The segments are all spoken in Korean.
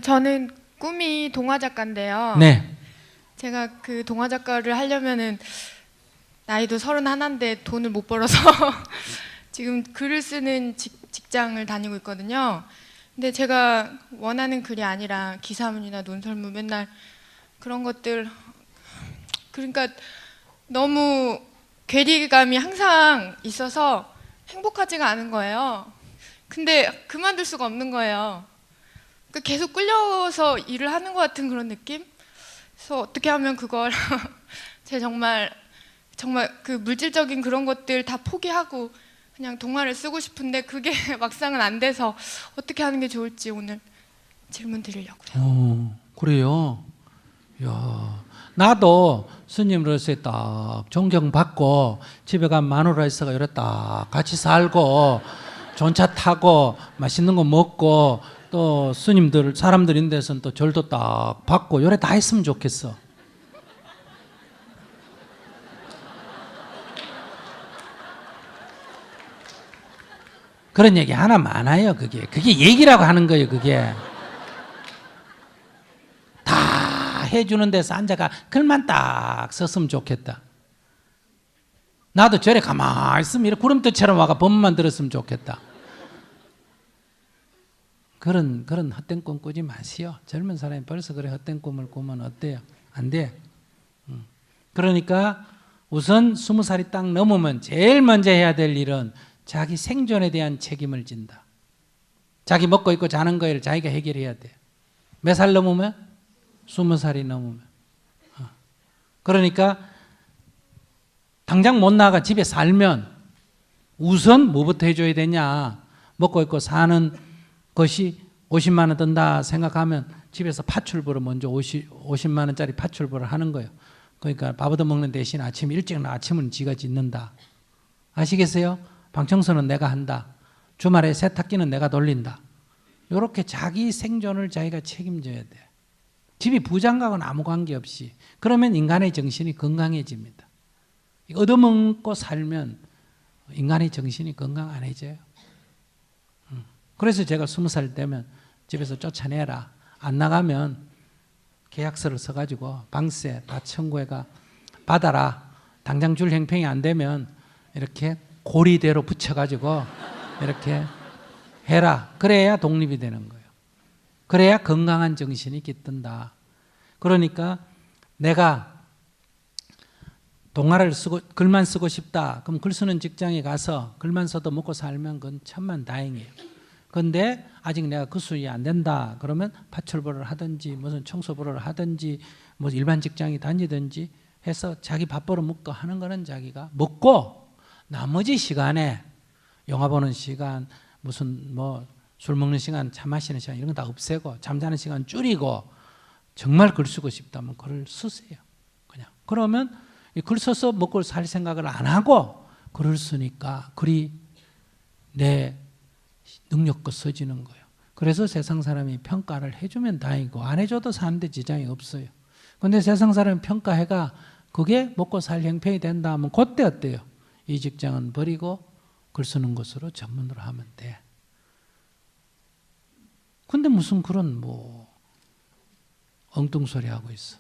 저는 꿈이 동화 작가인데요. 네. 제가 그 동화 작가를 하려면은 나이도 31인데 돈을 못 벌어서 지금 글을 쓰는 직장을 다니고 있거든요. 근데 제가 원하는 글이 아니라 기사문이나 논설문 맨날 그런 것들, 그러니까 너무 괴리감이 항상 있어서 행복하지가 않은 거예요. 근데 그만둘 수가 없는 거예요. 그러니까 계속 끌려서 일을 하는 것 같은 그런 느낌? 그래서 어떻게 하면 그걸 제 정말 그 물질적인 그런 것들 다 포기하고 그냥 동화를 쓰고 싶은데 그게 막상은 안 돼서 어떻게 하는 게 좋을지 오늘 질문 드리려고요. 그래요. 야, 나도 스님으로서 딱 존경받고 집에 가면 마누라 있어가 이래 딱 같이 살고 전차 타고 맛있는 거 먹고 또 스님들 사람들 있는 데서는 또 절도 딱 받고 요래 다 했으면 좋겠어. 그런 얘기 하나 많아요. 그게 얘기라고 하는 거예요. 그게 다 해주는 데서 앉아가 글만 딱 썼으면 좋겠다. 나도 저래 가만히 있으면 이렇게 구름대처럼 와가 법만 들었으면 좋겠다. 그런 헛된 꿈 꾸지 마시오. 젊은 사람이 벌써 그래 헛된 꿈을 꾸면 어때요? 안 돼. 그러니까 우선 20살이 딱 넘으면 제일 먼저 해야 될 일은 자기 생존에 대한 책임을 진다. 자기 먹고 입고 자는 거를 자기가 해결해야 돼. 몇 살 넘으면? 20살이 넘으면. 그러니까 당장 못 나가 집에 살면 우선 뭐부터 해줘야 되냐. 먹고 입고 사는 것이 50만 원 든다 생각하면 집에서 파출부를 먼저 50만 원짜리 파출부를 하는 거예요. 그러니까 밥 얻어먹는 대신 아침 일찍 나 아침은 지가 짓는다. 아시겠어요? 방 청소는 내가 한다. 주말에 세탁기는 내가 돌린다. 이렇게 자기 생존을 자기가 책임져야 돼. 집이 부장가고는 아무 관계없이. 그러면 인간의 정신이 건강해집니다. 얻어먹고 살면 인간의 정신이 건강 안 해져요. 그래서 제가 20살 되면 집에서 쫓아내라. 안 나가면 계약서를 써가지고 방세 다 청구해가 받아라. 당장 줄 형평이 안 되면 이렇게 고리대로 붙여가지고 이렇게 해라. 그래야 독립이 되는 거예요. 그래야 건강한 정신이 깃든다. 그러니까 내가 동화를 쓰고 글만 쓰고 싶다. 그럼 글 쓰는 직장에 가서 글만 써도 먹고 살면 그건 천만 다행이에요. 그런데 아직 내가 그 수준이 안 된다. 그러면 파출부를 하든지 무슨 청소부를 하든지 뭐 일반 직장에 다니든지 해서 자기 밥벌어 먹고 하는 거는 자기가 먹고 나머지 시간에 영화 보는 시간 무슨 뭐 술 먹는 시간 차 마시는 시간 이런 거 다 없애고 잠자는 시간 줄이고 정말 글 쓰고 싶다면 글을 쓰세요. 그냥 그러면 글 써서 먹고 살 생각을 안 하고 글을 쓰니까 글이 내 능력껏 써지는 거예요. 그래서 세상 사람이 평가를 해주면 다행이고 안 해줘도 사는데 지장이 없어요. 그런데 세상 사람이 평가해가 그게 먹고 살 형편이 된다 하면 그때 어때요? 이 직장은 버리고 글 쓰는 것으로 전문으로 하면 돼. 근데 무슨 그런 뭐 엉뚱소리 하고 있어.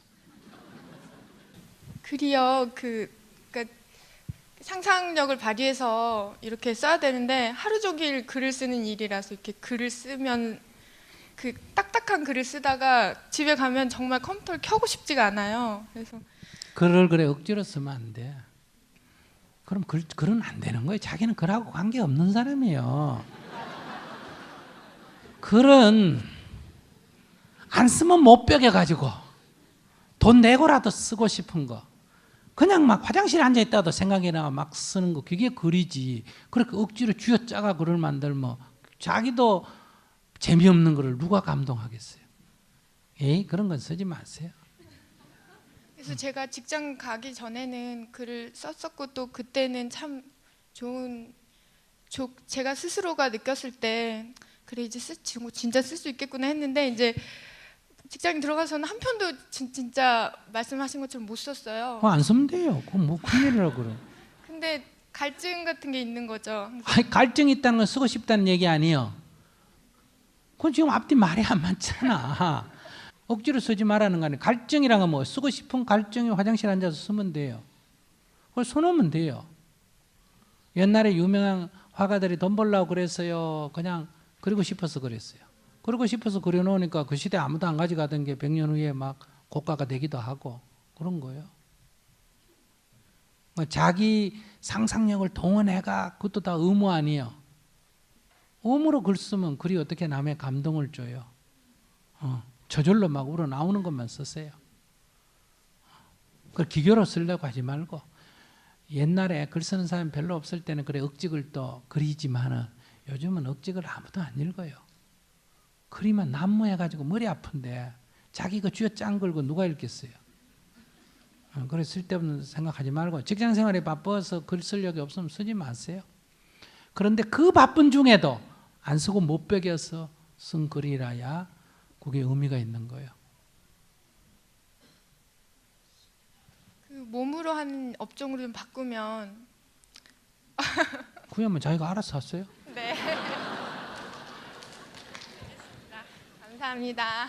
글이요, 그러니까 상상력을 발휘해서 이렇게 써야 되는데 하루 종일 글을 쓰는 일이라서 이렇게 글을 쓰면 그 딱딱한 글을 쓰다가 집에 가면 정말 컴퓨터를 켜고 싶지가 않아요. 그래서 글을 그래 억지로 쓰면 안 돼. 그럼 글은 안 되는 거예요. 자기는 글하고 관계없는 사람이에요. 글은 안 쓰면 못 벽여가지고 돈 내고라도 쓰고 싶은 거. 그냥 막 화장실에 앉아있다도 생각이 나가 막 쓰는 거. 그게 글이지. 그렇게 억지로 쥐어짜가 글을 만들면 자기도 재미없는 글을 누가 감동하겠어요. 에이 그런 건 쓰지 마세요. 그래서 제가 직장 가기 전에는 글을 썼었고 또 그때는 참 좋은 제가 스스로가 느꼈을 때 그래 이제 진짜 쓸 수 있겠구나 했는데 이제 직장에 들어가서는 한 편도 진짜 말씀하신 것처럼 못 썼어요. 안 쓰면 돼요. 그건 뭐 큰일이라고 그래. 근데 갈증 같은 게 있는 거죠. 아니, 갈증이 있다는 건 쓰고 싶다는 얘기 아니에요. 그건 지금 앞뒤 말이 안 맞잖아. 억지로 쓰지 말라는 거 아니에요. 갈증이란 건 뭐 쓰고 싶은 갈증이 화장실 앉아서 쓰면 돼요. 그걸 써놓으면 돼요. 옛날에 유명한 화가들이 돈 벌려고 그랬어요. 그냥 그리고 싶어서 그랬어요. 그리고 싶어서 그려놓으니까 그 시대 아무도 안 가져가던 게 100년 후에 막 고가가 되기도 하고 그런 거예요. 뭐 자기 상상력을 동원해가 그것도 다 의무 아니에요. 의무로 글 쓰면 글이 어떻게 남의 감동을 줘요. 저절로 막 우러나오는 것만 쓰세요. 그걸 기교로 쓰려고 하지 말고 옛날에 글 쓰는 사람이 별로 없을 때는 그래 억지글도 그리지만은 요즘은 억지글 아무도 안 읽어요. 그리면 난무해가지고 머리 아픈데 자기 그 쥐어 짠 걸고 누가 읽겠어요. 그래서 쓸데없는 생각하지 말고 직장생활에 바빠서 글 쓸 여력이 없으면 쓰지 마세요. 그런데 그 바쁜 중에도 안 쓰고 못 베겨서 쓴 글이라야 그게 의미가 있는 거예요. 그 몸으로 하는 업종으로 좀 바꾸면. 그러면 자기가 알아서 하세요. 네. 알겠습니다. 감사합니다.